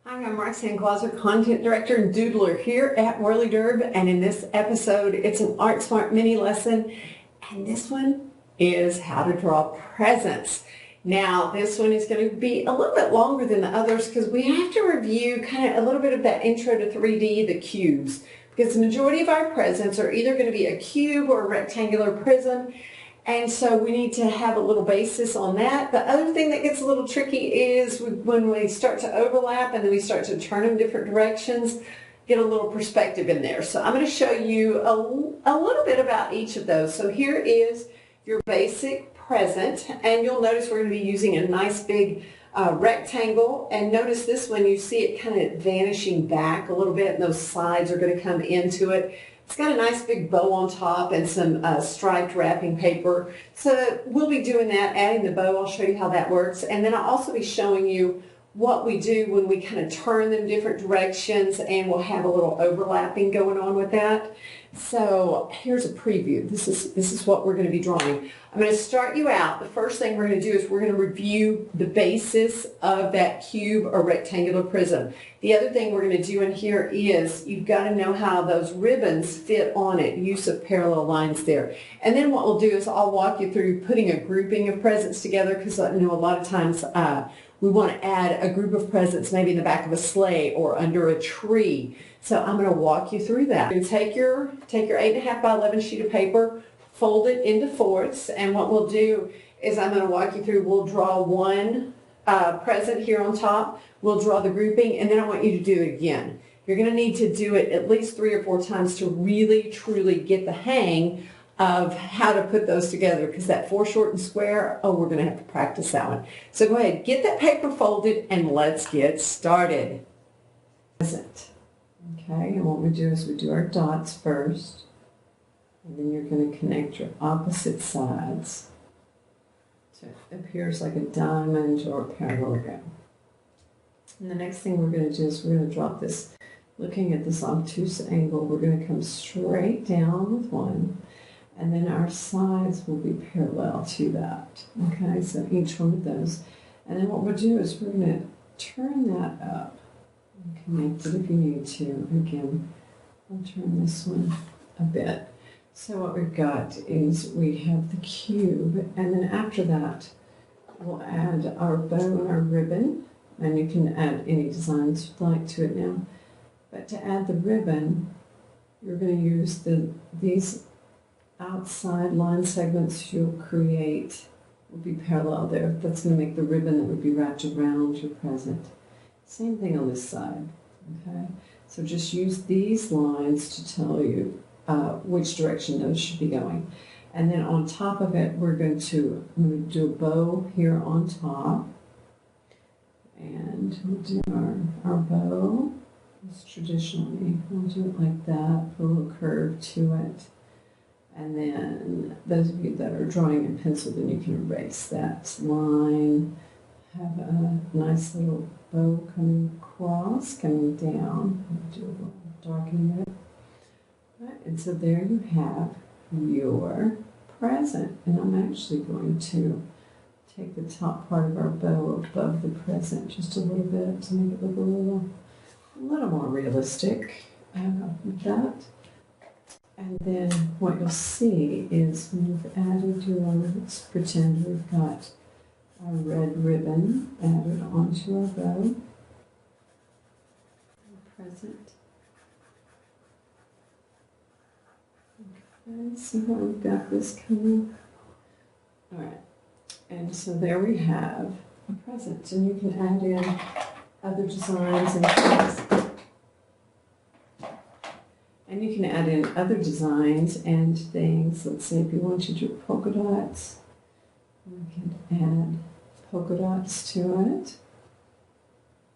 Hi, I'm Roxanne Glauser, Content Director and Doodler here at Whirlidurb, and in this episode it's an Art Smart mini lesson, and this one is how to draw presents. Now this one is going to be a little bit longer than the others because we have to review kind of a little bit of that intro to 3D, the cubes, because the majority of our presents are either going to be a cube or a rectangular prism. And so we need to have a little basis on that. The other thing that gets a little tricky is when we start to overlap and then we start to turn them different directions, get a little perspective in there. So I'm going to show you a little bit about each of those. So here is your basic present, and you'll notice we're going to be using a nice big rectangle. And notice this one, you see it kind of vanishing back a little bit, and those sides are going to come into it. It's got a nice big bow on top and some striped wrapping paper. So we'll be doing that, adding the bow. I'll show you how that works. And then I'll also be showing you what we do when we kind of turn them different directions, and we'll have a little overlapping going on with that. So here's a preview. This is what we're going to be drawing. I'm going to start you out. The first thing we're going to do is we're going to review the basis of that cube or rectangular prism. The other thing we're going to do in here is you've got to know how those ribbons fit on it, use of parallel lines there. And then what we'll do is I'll walk you through putting a grouping of presents together, because I know a lot of times we want to add a group of presents maybe in the back of a sleigh or under a tree. So I'm going to walk you through that. You take your 8.5 by 11 sheet of paper, fold it into fourths, and what we'll do is I'm going to walk you through. We'll draw one present here on top. We'll draw the grouping, and then I want you to do it again. You're going to need to do it at least 3 or 4 times to really, truly get the hang of how to put those together, because that foreshortened square, oh, we're going to have to practice that one. So go ahead, get that paper folded, and let's get started. Okay, and what we do is we do our dots first, and then you're going to connect your opposite sides so it appears like a diamond or a parallelogram. And the next thing we're going to do is we're going to drop this, looking at this obtuse angle, we're going to come straight down with one, and then our sides will be parallel to that. Okay, so each one of those. And then what we'll do is we're going to turn that up and connect it if you need to. Again, I'll turn this one a bit. So what we've got is we have the cube, and then after that we'll add our bow and our ribbon, and you can add any designs you'd like to it now. But to add the ribbon, you're going to use these outside line segments you'll create will be parallel there. That's going to make the ribbon that would be wrapped around your present. Same thing on this side. Okay, so just use these lines to tell you which direction those should be going. And then on top of it, I'm going to do a bow here on top, and we'll do our bow. Just traditionally, we'll do it like that, put a little curve to it. And then those of you that are drawing in pencil, then you can erase that line. Have a nice little bow coming across, coming down. I'll do a little darkening it. Right, and so there you have your present. And I'm actually going to take the top part of our bow above the present just a little bit to make it look a little more realistic with that. And then what you'll see is when you've added your, let's pretend we've got our red ribbon added onto our bow, present. Okay, see how we've got this coming? All right, and so there we have a present, and you can add in other designs and things. And you can add in other designs and things. Let's say if you want to do polka dots, you can add polka dots to it.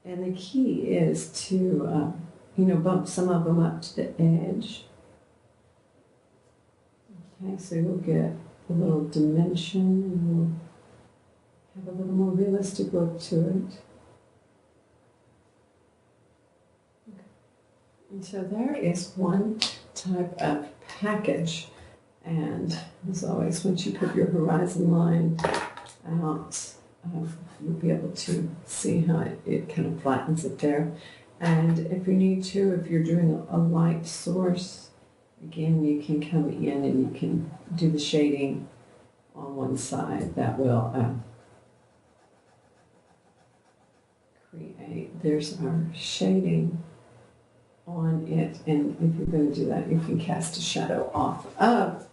And the key is to, bump some of them up to the edge. Okay, so you'll get a little dimension, and you'll have a little more realistic look to it. And so there is one type of package, and as always, once you put your horizon line out, you'll be able to see how it kind of flattens it there. And if you need to, if you're doing a light source, again, you can come in and you can do the shading on one side. That will create, there's our shading on it. And if you're going to do that, you can cast a shadow off of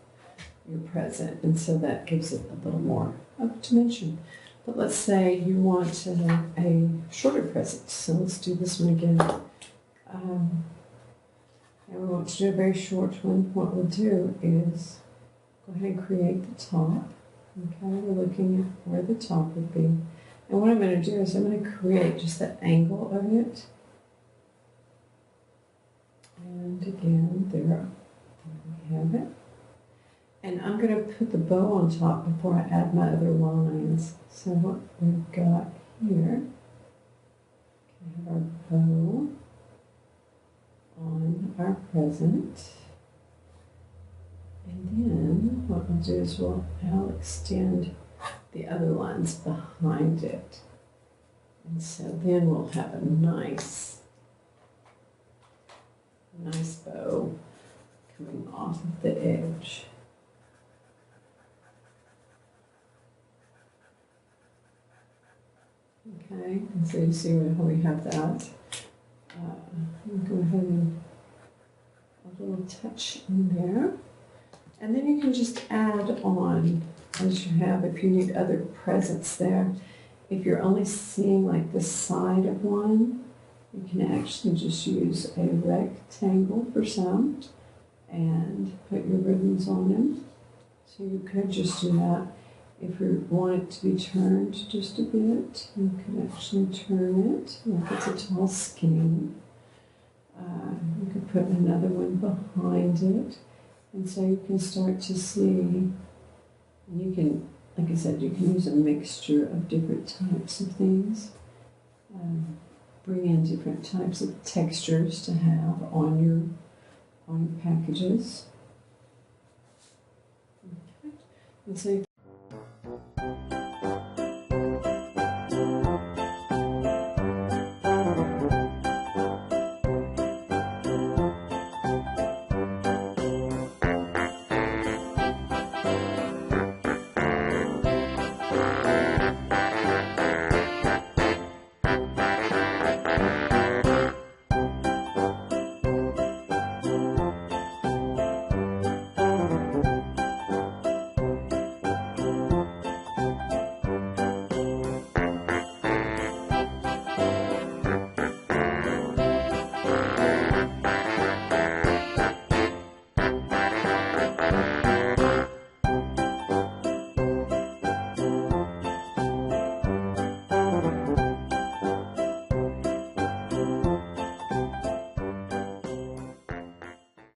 your present. And so that gives it a little more of dimension. But let's say you want to have a shorter present. So let's do this one again. And we want to do a very short one. What we'll do is go ahead and create the top. Okay, we're looking at where the top would be. And what I'm going to do is I'm going to create just the angle of it. And again, there we have it. And I'm going to put the bow on top before I add my other lines. So what we've got here, we have our bow on our present. And then what we'll do is I'll extend the other lines behind it. And so then we'll have a nice bow coming off of the edge. Okay, and so you see how we have that. We'll go ahead and a little touch in there. And then you can just add on as you have, if you need other presents there. If you're only seeing like the side of one, you can actually just use a rectangle for some and put your ribbons on them. So you could just do that. If you want it to be turned just a bit, you can actually turn it. If it's a tall skein, you could put another one behind it. And so you can start to see, and you can, like I said, you can use a mixture of different types of things. Bring in different types of textures to have on your packages. Okay. And so